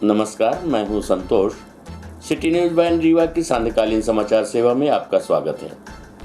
नमस्कार, मैं हूं संतोष। सिटी न्यूज बाय रीवा की सांध्यकालीन समाचार सेवा में आपका स्वागत है।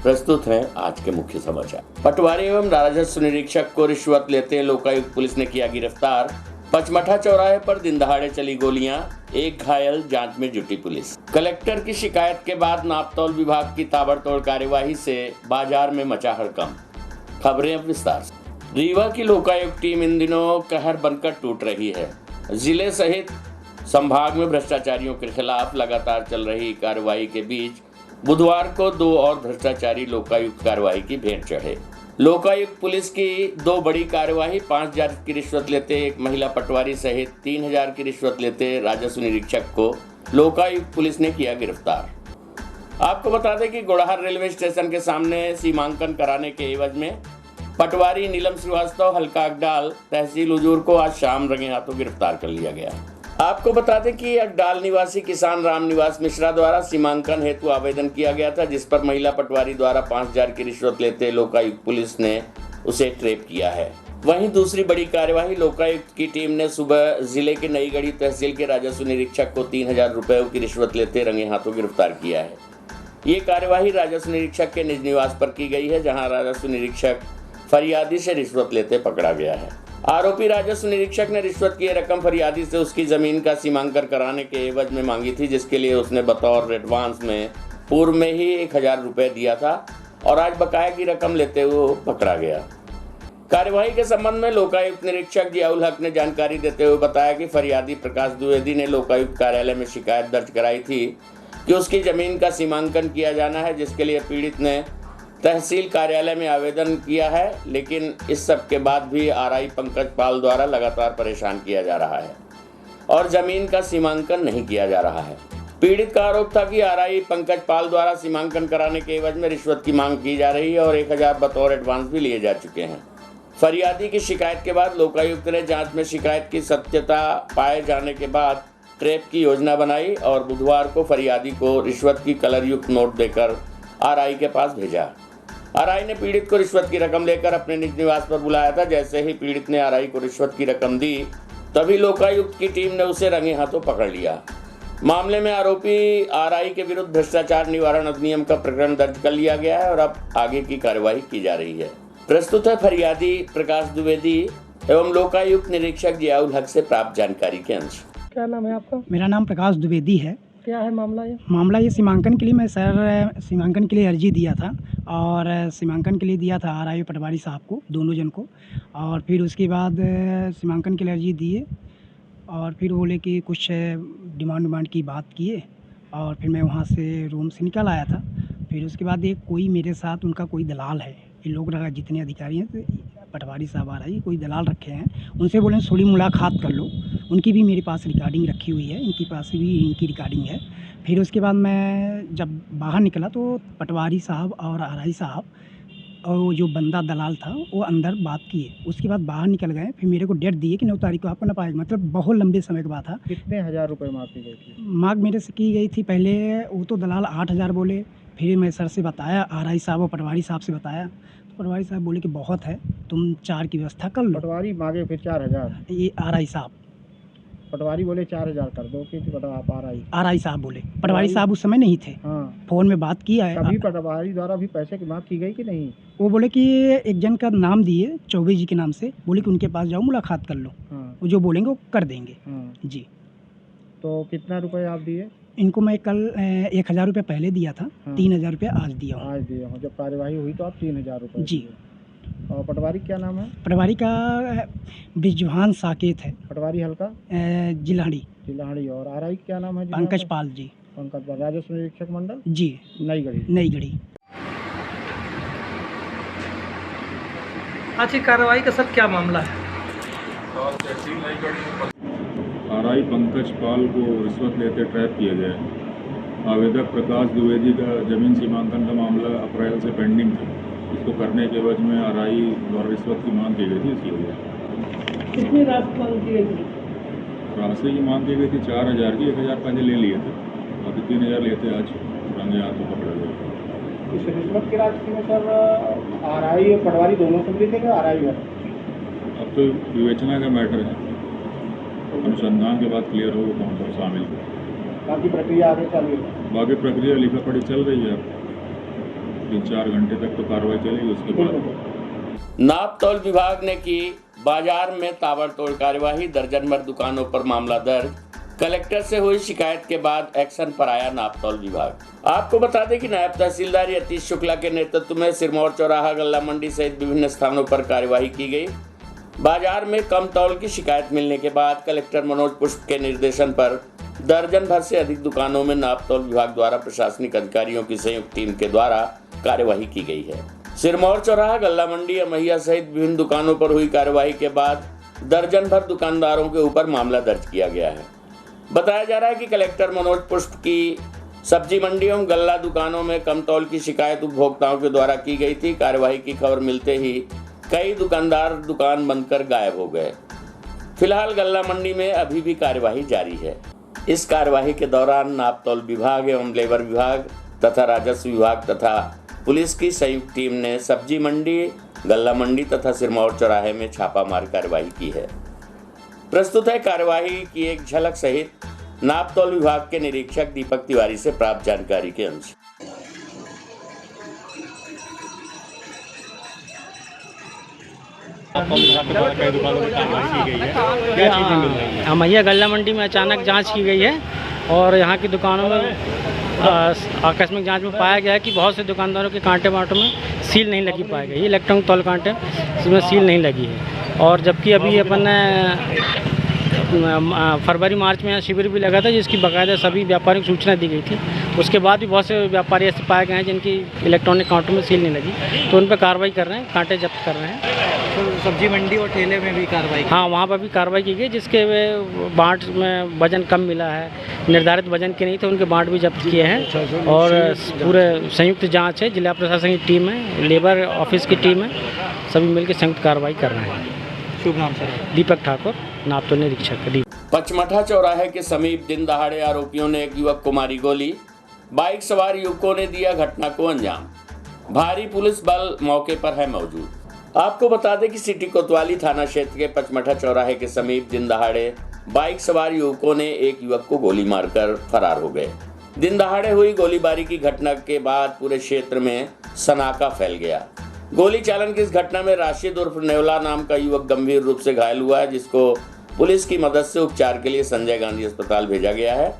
प्रस्तुत हैं आज के मुख्य समाचार। पटवारी एवं राजस्व निरीक्षक को रिश्वत लेते लोकायुक्त पुलिस ने किया गिरफ्तार। पचमठा चौराहे पर दिन दहाड़े चली गोलियां, एक घायल, जांच में जुटी पुलिस। कलेक्टर की शिकायत के बाद नापतौल विभाग की ताबड़तोड़ कार्यवाही से बाजार में मचा हड़कंप। खबरें अब विस्तार से। रीवा की लोकायुक्त टीम इन दिनों कहर बनकर टूट रही है। जिले सहित संभाग में भ्रष्टाचारियों के खिलाफ लगातार चल रही कार्रवाई के बीच बुधवार को 2 और भ्रष्टाचारी लोकायुक्त कार्रवाई की भेंट चढ़े। लोकायुक्त पुलिस की 2 बड़ी कार्रवाई, 5,000 की रिश्वत लेते एक महिला पटवारी सहित 3,000 की रिश्वत लेते राजस्व निरीक्षक को लोकायुक्त पुलिस ने किया गिरफ्तार। आपको बता दें कि गोड़ाहर रेलवे स्टेशन के सामने सीमांकन कराने के एवज में पटवारी नीलम श्रीवास्तव, हल्का अगडाल, तहसील हुजूर को आज शाम रंगे हाथों गिरफ्तार कर लिया गया। आपको बता दें कि अगडाल निवासी किसान राम निवास मिश्रा द्वारा सीमांकन हेतु आवेदन किया गया था, जिस पर महिला पटवारी द्वारा 5,000 की रिश्वत लेते लोकायुक्त पुलिस ने उसे ट्रैप किया है। वहीं दूसरी बड़ी कार्यवाही, लोकायुक्त की टीम ने सुबह जिले के नईगढ़ी तहसील के राजस्व निरीक्षक को 3,000 रुपयों की रिश्वत लेते रंगे हाथों गिरफ्तार किया है। ये कार्यवाही राजस्व निरीक्षक के निज निवास पर की गई है, जहाँ राजस्व निरीक्षक फरियादी से रिश्वत लेते पकड़ा गया है। आरोपी राजस्व निरीक्षक ने रिश्वत की रकम फरियादी से उसकी जमीन का सीमांकन कराने के एवज में मांगी थी, जिसके लिए उसने बतौर एडवांस में पूर्व में ही 1,000 रुपये दिया था और आज बकाया की रकम लेते हुए पकड़ा गया। कार्यवाही के संबंध में लोकायुक्त निरीक्षक जियाउल हक ने जानकारी देते हुए बताया कि फरियादी प्रकाश द्विवेदी ने लोकायुक्त कार्यालय में शिकायत दर्ज कराई थी कि उसकी जमीन का सीमांकन किया जाना है, जिसके लिए पीड़ित ने तहसील कार्यालय में आवेदन किया है, लेकिन इस सब के बाद भी आरआई पंकज पाल द्वारा लगातार परेशान किया जा रहा है और जमीन का सीमांकन नहीं किया जा रहा है। पीड़ित का आरोप था कि आरआई पंकज पाल द्वारा सीमांकन कराने के एवज में रिश्वत की मांग की जा रही है और 1,000 बतौर एडवांस भी लिए जा चुके हैं। फरियादी की शिकायत के बाद लोकायुक्त ने जांच में शिकायत की सत्यता पाए जाने के बाद ट्रैप की योजना बनाई और बुधवार को फरियादी को रिश्वत की कलर युक्त नोट देकर आरआई के पास भेजा। आरआई ने पीड़ित को रिश्वत की रकम लेकर अपने निज निवास पर बुलाया था। जैसे ही पीड़ित ने आरआई को रिश्वत की रकम दी, तभी लोकायुक्त की टीम ने उसे रंगे हाथों पकड़ लिया। मामले में आरोपी आरआई के विरुद्ध भ्रष्टाचार निवारण अधिनियम का प्रकरण दर्ज कर लिया गया है और अब आगे की कार्यवाही की जा रही है। प्रस्तुत है फरियादी प्रकाश द्विवेदी एवं लोकायुक्त निरीक्षक जियाउल हक से प्राप्त जानकारी के अंश। क्या नाम है आपका? मेरा नाम प्रकाश द्विवेदी है। क्या है मामला ये? मामला ये सीमांकन के लिए मैं सीमांकन के लिए अर्जी दिया था और सीमांकन के लिए दिया था आरआई पटवारी साहब को, दोनों जन को। और फिर उसके बाद सीमांकन के लिए अर्जी दिए और फिर बोले कि कुछ डिमांड की बात किए और फिर मैं वहाँ से रूम से निकल आया था। फिर उसके बाद एक कोई मेरे साथ उनका कोई दलाल है, ये लोग जितने अधिकारी हैं पटवारी साहब आ रही कोई दलाल रखे हैं, उनसे बोले थोड़ी मुलाकात कर लो। उनकी भी मेरे पास रिकॉर्डिंग रखी हुई है, इनकी पास भी इनकी रिकॉर्डिंग है। फिर उसके बाद मैं जब बाहर निकला तो पटवारी साहब और आरआई साहब और वो जो बंदा दलाल था वो अंदर बात किए। उसके बाद बाहर निकल गए। फिर मेरे को डेट दिए कि 9 तारीख को आपको ना पाएगा, मतलब बहुत लंबे समय के बाद था। कितने 1,000 रुपये मांग की गई थी? मांग मेरे से की गई थी, पहले वो तो दलाल 8,000 बोले। फिर मैं सर से बताया, आरआई साहब और पटवारी साहब से बताया, तो पटवारी साहब बोले कि बहुत है, तुम 4 की व्यवस्था कर लो। पटवारी मांगे फिर 4,000? ये आरआई साहब। पटवारी बोले 4,000 कर दो कि आप आरआई साहब बोले। पटवारी साहब उस समय नहीं थे। हाँ, फ़ोन में बात किया है। कभी पटवारी द्वारा भी पैसे की मांग की गई कि नहीं? वो बोले कि एक जन का नाम दिए, चौबे जी के नाम से, बोले कि उनके पास जाओ मुलाकात कर लो। हाँ, वो जो बोलेंगे वो कर देंगे। हाँ। जी। तो कितना रुपए आप दिए? इनको मैं कल 1,000 रुपये पहले दिया था। हाँ। 3,000 रुपये आज दिया हूँ। आज दिए हो, जब कार्यवाही हुई तो आप 3,000 रुपये जी। दिए। और पटवारी क्या नाम है? पटवारी का ब्रिजभान साकेत है, पटवारी हल्का जिलाड़ी। जिलाहड़ी। और आरआई क्या नाम है? पंकज पाल जी। पंकज पाल, राजस्व निरीक्षक मंडल जी, नईगढ़ी। नईगढ़ी। आज की कार्रवाई का सर क्या मामला है? आरआई पंकज पाल को रिश्वत लेते ट्रैप किया गया है। आवेदक प्रकाश द्विवेदी का जमीन सीमांकन का मामला अप्रैल से पेंडिंग था। इसको करने के बाद में आरआई द्वारा रिश्वत की मांग की गई थी, इसलिए हुआ। कितनी राशि मांग की गई थी? राशि की मांग की गई थी 4,000 की। 1,000 पहले ले लिए थे, बाकी 3,000 लेते आज रंगे हाथों पकड़ा गया। इस रिश्वत की राशि में सर आरआई और पटवारी दोनों सम्मिलित थे कि आरआई है? अब तो विवेचना का मैटर है। अनुसंधान के बाद क्लियर होगा कौन कौन शामिल है। बाकी प्रक्रिया आगे चल रही है। बाकी प्रक्रिया लिखा पढ़ी चल रही है, 3-4 घंटे तक तो कार्रवाई चलेगी। उसके बाद नाप तौल विभाग ने की बाजार में ताबड़तोड़ कार्यवाही, दर्जन भर दुकानों पर मामला दर्ज। कलेक्टर से हुई शिकायत के बाद एक्शन पर आया नाप तौल विभाग। आपको बता दें कि नायब तहसीलदार यतीश शुक्ला के नेतृत्व में सिरमौर चौराहा, गल्ला मंडी सहित विभिन्न स्थानों पर कार्यवाही की गई। बाजार में कम तौल की शिकायत मिलने के बाद कलेक्टर मनोज पुष्प के निर्देशन पर दर्जन भर से अधिक दुकानों में नाप तौल विभाग द्वारा प्रशासनिक अधिकारियों की संयुक्त टीम के द्वारा कार्यवाही की गई है। सिरमौर चौराहा, गल्ला मंडी, अमैया सहित विभिन्न दुकानों पर हुई कार्यवाही के बाद दर्जन भर दुकानदारों के ऊपर मामला दर्ज किया गया है। बताया जा रहा है कि कलेक्टर मनोज पुष्प की सब्जी मंडियों, गल्ला दुकानों में कम तौल की शिकायत उपभोक्ताओं के द्वारा की गई थी। कार्यवाही की खबर मिलते ही कई दुकानदार दुकान बंद कर गायब हो गए। फिलहाल गल्ला मंडी में अभी भी कार्यवाही जारी है। इस कार्यवाही के दौरान नाप तौल विभाग एवं लेबर विभाग तथा राजस्व विभाग तथा पुलिस की संयुक्त टीम ने सब्जी मंडी, गल्ला मंडी तथा सिरमौर चौराहे में छापामार कार्यवाही की है। प्रस्तुत है कार्यवाही की एक झलक सहित नाप तौल विभाग के निरीक्षक दीपक तिवारी से प्राप्त जानकारी के अंश। अमैया गल्ला मंडी में अचानक जांच की गई है और यहाँ की दुकानों में आकस्मिक जांच में पाया गया है कि बहुत से दुकानदारों के कांटे वाटों में सील नहीं लगी पाई गई। ये इलेक्ट्रॉनिक तौल कांटे, इसमें सील नहीं लगी है। और जबकि अभी अपन फरवरी मार्च में यहाँ शिविर भी लगा था जिसकी बाकायदा सभी व्यापारियों को सूचना दी गई थी। उसके बाद भी बहुत से व्यापारी ऐसे पाए गए हैं जिनकी इलेक्ट्रॉनिक कांटों में सील नहीं लगी, तो उन पर कार्रवाई कर रहे हैं, कांटे जब्त कर रहे हैं। तो सब्जी मंडी और ठेले में भी कार्रवाई? हाँ, वहाँ पर भी कार्रवाई की गई जिसके बाट में वजन कम मिला है, निर्धारित वजन के नहीं थे, उनके बाट भी जब्त किए हैं। और पूरे संयुक्त जाँच है, जिला प्रशासन की टीम है, लेबर ऑफिस की टीम है, सभी मिलकर संयुक्त कार्रवाई कर रहे हैं। शुभ नाम सर? दीपक ठाकुर, नाप तौल निरीक्षक। पचमठा चौराहे के समीप दिन दहाड़े आरोपियों ने एक युवक को मारी गोली। बाइक सवार युवकों ने दिया घटना को अंजाम। भारी पुलिस बल मौके पर है मौजूद। आपको बता दें कि सिटी कोतवाली थाना क्षेत्र के पचमठा चौराहे के समीप दिन दहाड़े बाइक सवार युवकों ने एक युवक को गोली मारकर फरार हो गए। दिन दहाड़े हुई गोलीबारी की घटना के बाद पूरे क्षेत्र में सनाका फैल गया। गोली चालन की इस घटना में राशिद उर्फ नेवला नाम का युवक गंभीर रूप से घायल हुआ है, जिसको पुलिस की मदद से उपचार के लिए संजय गांधी अस्पताल भेजा गया है।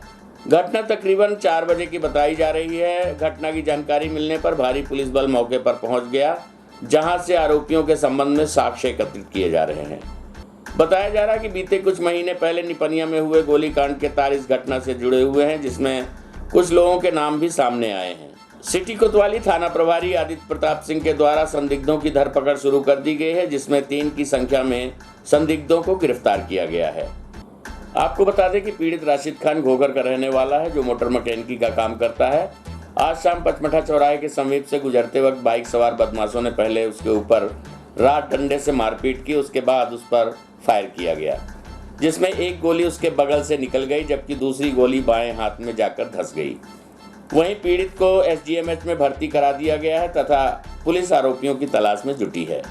घटना तकरीबन 4 बजे की बताई जा रही है। घटना की जानकारी मिलने पर भारी पुलिस बल मौके पर पहुंच गया, जहां से आरोपियों के संबंध में साक्ष्य एकत्रित किए जा रहे हैं। बताया जा रहा है कि बीते कुछ महीने पहले निपनिया में हुए गोलीकांड के तार इस घटना से जुड़े हुए हैं, जिसमें कुछ लोगों के नाम भी सामने आए हैं। सिटी कोतवाली थाना प्रभारी आदित्य प्रताप सिंह के द्वारा संदिग्धों की धरपकड़ शुरू कर दी गई है, जिसमें 3 की संख्या में संदिग्धों को गिरफ्तार किया गया है। आपको बता दें कि पीड़ित राशिद खान घोघर का रहने वाला है, जो मोटर मैकेनिकी का काम करता है। आज शाम पचमठा चौराहे के समीप से गुजरते वक्त बाइक सवार बदमाशों ने पहले उसके ऊपर राड डंडे से मारपीट की, उसके बाद उस पर फायर किया गया, जिसमें एक गोली उसके बगल से निकल गई, जबकि दूसरी गोली बाएं हाथ में जाकर धंस गई। वहीं पीड़ित को SGMH में भर्ती करा दिया गया है तथा पुलिस आरोपियों की तलाश में जुटी है।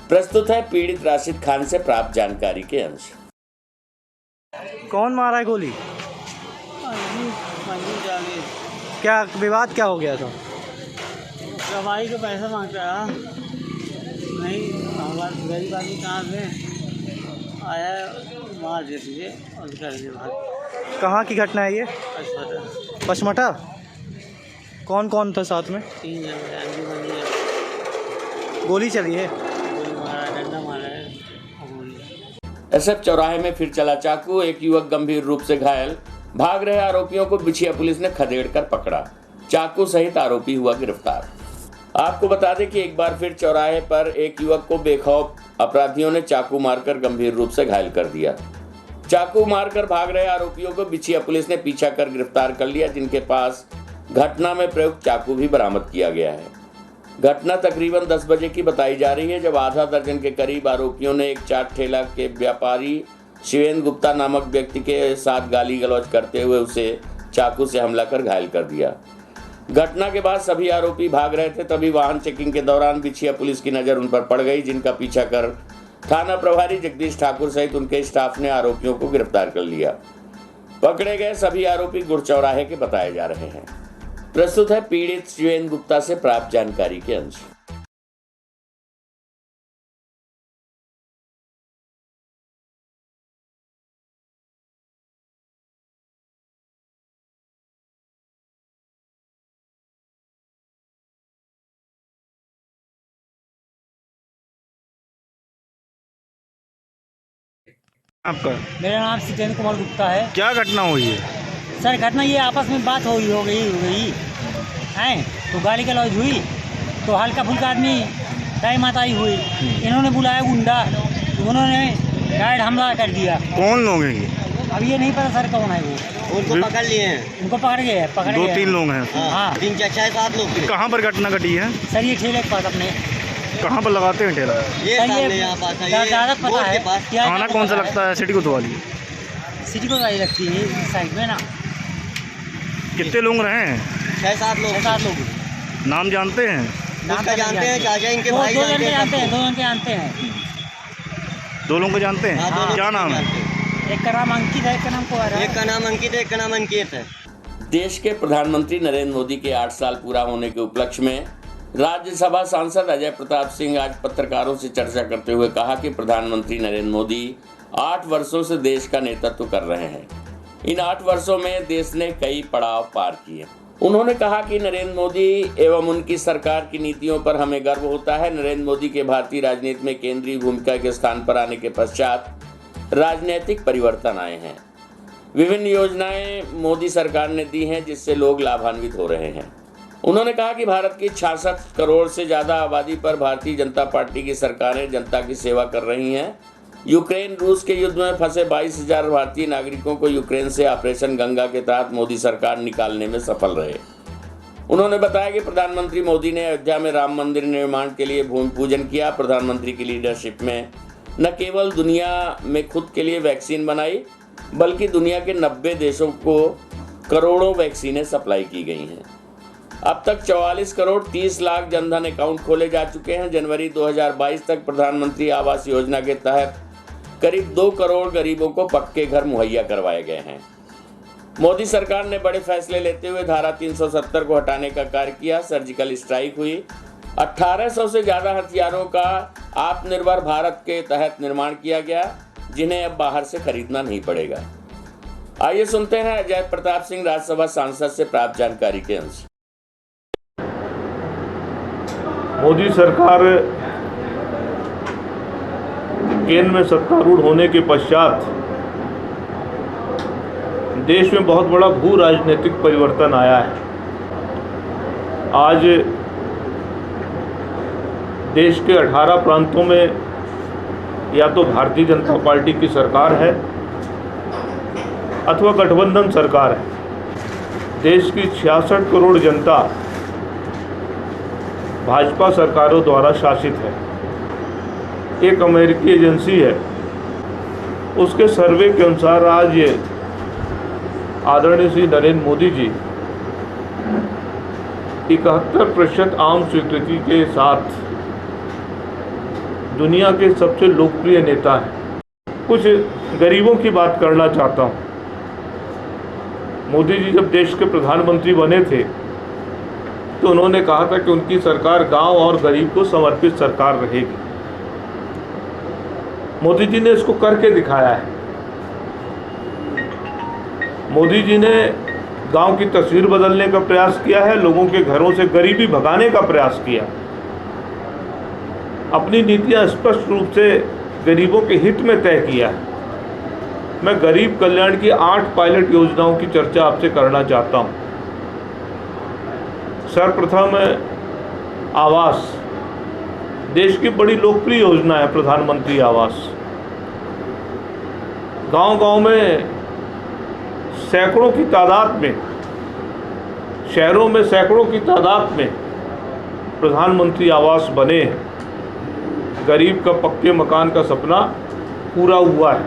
प्रस्तुत है पीड़ित राशिद खान से प्राप्त जानकारी के अंश। कौन मारा है गोली? क्या विवाद क्या हो गया था? दवाई का पैसा मांग रहा नहीं, हमारे गरीब आदमी कहाँ से आया, मार दे दिए और कर दिए बात। कहाँ की घटना है ये? पचमठा? कौन कौन था साथ में? 3 जन। गोली चली है? गोली मारा, डंडा मारा है और गोली। SF चौराहे में फिर चला चाकू, एक युवक गंभीर रूप से घायल। भाग रहे आरोपियों को बिछिया पुलिस ने खदेड़ कर पकड़ा। चाकू सहित आरोपी हुआ गिरफ्तार। आपको बता दें कि एक बार फिर चौराहे पर एक युवक को बेखौफ अपराधियों ने चाकू मारकर गंभीर रूप से घायल कर दिया। चाकू मारकर भाग रहे आरोपियों को बिछिया पुलिस ने पीछा कर गिरफ्तार कर लिया, जिनके पास घटना में प्रयुक्त चाकू भी बरामद किया गया है। घटना तकरीबन 10 बजे की बताई जा रही है, जब आधा दर्जन के करीब आरोपियों ने एक चाट ठेला के व्यापारी शिवेंद्र गुप्ता नामक व्यक्ति के साथ गाली गलौज करते हुए उसे चाकू से हमला कर घायल कर दिया। घटना के बाद सभी आरोपी भाग रहे थे, तभी वाहन चेकिंग के दौरान बिछिया पुलिस की नज़र उन पर पड़ गई, जिनका पीछा कर थाना प्रभारी जगदीश ठाकुर सहित उनके स्टाफ ने आरोपियों को गिरफ्तार कर लिया। पकड़े गए सभी आरोपी गुड़ चौराहे के बताए जा रहे हैं। प्रस्तुत है पीड़ित शिवेंद्र गुप्ता से प्राप्त जानकारी के अंश। आपका मेरा नाम सितेंद्र कुमार गुप्ता है। क्या घटना हुई है? सर घटना ये आपस में बात हो गई हैं, तो गाड़ी का लॉज हुई, तो हल्का फुल्का आदमी टाइम आता ही हुई, इन्होंने बुलाया गुंडा, तो उन्होंने डायरेक्ट हमला कर दिया। कौन लोग हैं ये? अब ये नहीं पता सर कौन है वो। उनको पकड़ लिए हैं। उनको पकड़ गए। 2-3 लोग हैं। हाँ 3-4-7 लोग थे। कहाँ पर घटना घटी है? सर ये ठेले के पास अपने। कहाँ पर लगाते हैं ठेला? ये सर सामने यहाँ पास है, ये ज़्यादा पता बोर्ड है के पास। क्या थाना कौन सा लगता है? सिटी कोतवाली। सिटी को गाड़ी लगती है इस साइड में ना। कितने लोग रहे हैं? 6-7 लोग। 7 लोग नाम जानते हैं? उसका जानते हैं, चाचा इनके दो भाई जन के जानते हैं। 2 जन के जानते हैं। 2 लोगों को जानते हैं? हाँ, 2 लोग क्या को नाम है? जानते हैं। एक का नाम अंकित है, एक का नाम कुमार है। एक का नाम अंकित है, एक का नाम अंकित है। देश के प्रधानमंत्री नरेंद्र मोदी के 8 साल पूरा होने के उपलक्ष्य में राज्यसभा सांसद अजय प्रताप सिंह आज पत्रकारों से चर्चा करते हुए कहा कि प्रधानमंत्री नरेंद्र मोदी 8 वर्षों से देश का नेतृत्व कर रहे हैं। इन 8 वर्षों में देश ने कई पड़ाव पार किए। उन्होंने कहा कि नरेंद्र मोदी एवं उनकी सरकार की नीतियों पर हमें गर्व होता है। नरेंद्र मोदी के भारतीय राजनीति में केंद्रीय भूमिका के स्थान पर आने के पश्चात राजनीतिक परिवर्तन आए हैं। विभिन्न योजनाएं मोदी सरकार ने दी हैं जिससे लोग लाभान्वित हो रहे हैं। उन्होंने कहा कि भारत की 66 करोड़ से ज्यादा आबादी पर भारतीय जनता पार्टी की सरकारें जनता की सेवा कर रही हैं। यूक्रेन रूस के युद्ध में फंसे 22,000 भारतीय नागरिकों को यूक्रेन से ऑपरेशन गंगा के तहत मोदी सरकार निकालने में सफल रहे। उन्होंने बताया कि प्रधानमंत्री मोदी ने अयोध्या में राम मंदिर निर्माण के लिए भूमि पूजन किया। प्रधानमंत्री की लीडरशिप में न केवल दुनिया में खुद के लिए वैक्सीन बनाई बल्कि दुनिया के 90 देशों को करोड़ों वैक्सीनें सप्लाई की गई हैं। अब तक 44 करोड़ 30 लाख जनधन अकाउंट खोले जा चुके हैं। जनवरी 2022 तक प्रधानमंत्री आवास योजना के तहत करीब 2 करोड़ गरीबों को पक्के घर मुहैया करवाए गए हैं। मोदी सरकार ने बड़े फैसले लेते हुए धारा 370 को हटाने का कार्य किया। सर्जिकल स्ट्राइक हुई। 1800 से ज्यादा हथियारों का आत्मनिर्भर भारत के तहत निर्माण किया गया जिन्हें अब बाहर से खरीदना नहीं पड़ेगा। आइए सुनते हैं अजय प्रताप सिंह राज्यसभा सांसद से प्राप्त जानकारी के अंश। मोदी सरकार केंद्र में सत्तारूढ़ होने के पश्चात देश में बहुत बड़ा भू राजनीतिक परिवर्तन आया है। आज देश के 18 प्रांतों में या तो भारतीय जनता पार्टी की सरकार है अथवा गठबंधन सरकार है। देश की 66 करोड़ जनता भाजपा सरकारों द्वारा शासित है। एक अमेरिकी एजेंसी है, उसके सर्वे के अनुसार आज ये आदरणीय श्री नरेंद्र मोदी जी 71% आम स्वीकृति के साथ दुनिया के सबसे लोकप्रिय नेता हैं। कुछ गरीबों की बात करना चाहता हूँ। मोदी जी जब देश के प्रधानमंत्री बने थे तो उन्होंने कहा था कि उनकी सरकार गांव और गरीब को समर्पित सरकार रहेगी। मोदी जी ने इसको करके दिखाया है। मोदी जी ने गांव की तस्वीर बदलने का प्रयास किया है, लोगों के घरों से गरीबी भगाने का प्रयास किया। अपनी नीतियां स्पष्ट रूप से गरीबों के हित में तय किया है। मैं गरीब कल्याण की 8 पायलट योजनाओं की चर्चा आपसे करना चाहता हूं। सर्वप्रथम आवास, देश की बड़ी लोकप्रिय योजना है प्रधानमंत्री आवास। गांव-गांव में सैकड़ों की तादाद में, शहरों में सैकड़ों की तादाद में प्रधानमंत्री आवास बने हैं। गरीब का पक्के मकान का सपना पूरा हुआ है।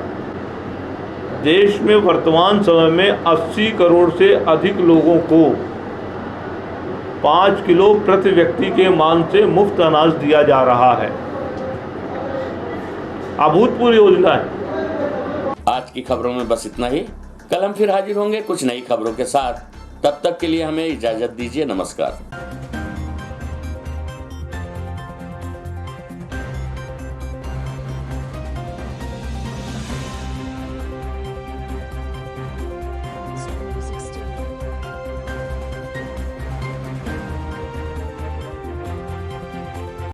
देश में वर्तमान समय में 80 करोड़ से अधिक लोगों को 5 किलो प्रति व्यक्ति के मान से मुफ्त अनाज दिया जा रहा है। अभूतपूर्व योजना है। आज की खबरों में बस इतना ही। कल हम फिर हाजिर होंगे कुछ नई खबरों के साथ। तब तक के लिए हमें इजाजत दीजिए। नमस्कार।